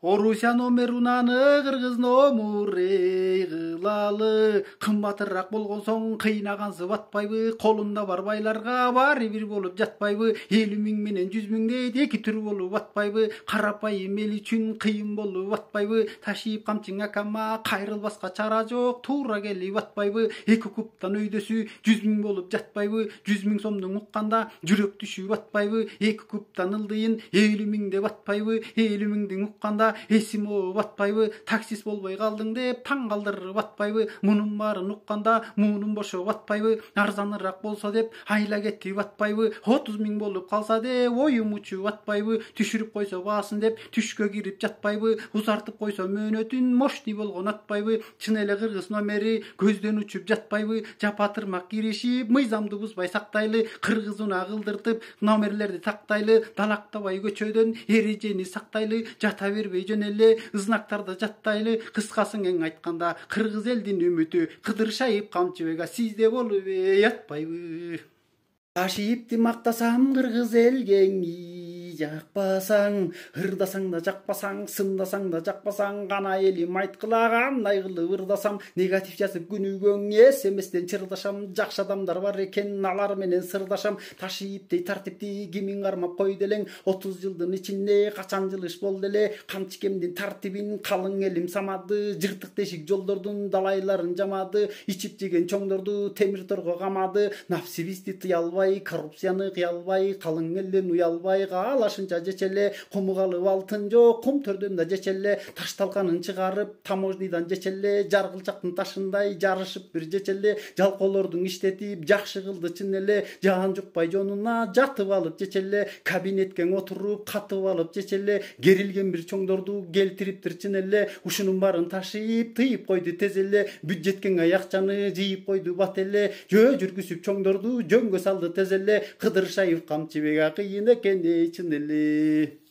Орусия номерунаны кыргыз номурей кылалы кымбатыраак болгон соң кыйнагансып атпайбы, колунда бар байларга баары бир болуп жатпайбы, 50 миң менен 100 миң дейт эки түр болуп атпайбы, карапайым эл үчүн кыйын болуп атпайбы, ташиып камчың акама кайрылбаска чара жок, туура келип атпайбы, эки куптан өйдөсү 100 миң болуп жатпайбы, 100 миң сомдун укканда жүрөк түшүп атпайбы, эки куптан ылдыйын 50 миң деп атпайбы, 50 миңдин укканда эсим ооп атпайбы, таксист болбой калдың деп таң калдырып атпайбы, мунун баарын укканда муунун бошоп атпайбы, арзаныраак болсо деп айла кетип атпайбы, 30 миң болуп калса деп оюм учуп атпайбы, түшүрүп койсо баасын деп түшкө кирип жатпайбы, узартып койсо мөөнөтүн мошти болгон атпайбы, чын эле кыргыз номери көздөн учуп жатпайбы, жапатырмак киришип мыйзамды бузбай сактайлы, кыргыз унаа кылдыртып номерлерди тактайлы, далактабай көчөдөн эрежени сактайлы, жата бербей жөн эле знактарды жаттайлы, кыскасын эң айтканда кыргыз элдин үмүтү Кыдыршаев Камчыбек сизде болуп атпайбы. Ташиипти мактасам кыргыз элгеңи жакпасаң, ырдасаң да жакпасаң, сындасаң да жакпасаң, кана элим айткыла кандай кылып ырдасам, негатив жазып күнүгөң эсеместен чырдашам, жакшы адамдар бар экен алар менен сырдашам, Ташииптей тартипти кимиң кармап койду элең, 30 жылдын ичинде качан жылыш болду эле, Камчыкемдин тартибин калың элим самады, жыртык тешик жолдордун далайларын жамады, ичип жеген чоңдорду темир торго камады, нафсибизди тыя албай, коррупцияны кыя албай, калың элден уялбай, каалашынча жечеле, кумук алып алтын жок, кум төрдөн да жечеле, таш талканын чыгарып таможнийдан жечеле, жаргылчактын ташындай жарышып бир жечеле, жалкоолордун иштетип жакшы кылды чын эле, жаан жукпай жонуна жатып алып жечеле, кабинетке отуруп катып алып жечеле, керилген бир чоңдорду келтириптир чын эле, ушунун баарын ташыйып тыйып койду тез эле, бюджетке акчаны жыйып койду бат эле, жөө жүргүзүп чоңдорду жөнгө салды тез эле, Кыдыршаев Камчыбек кыйын экен чын эле.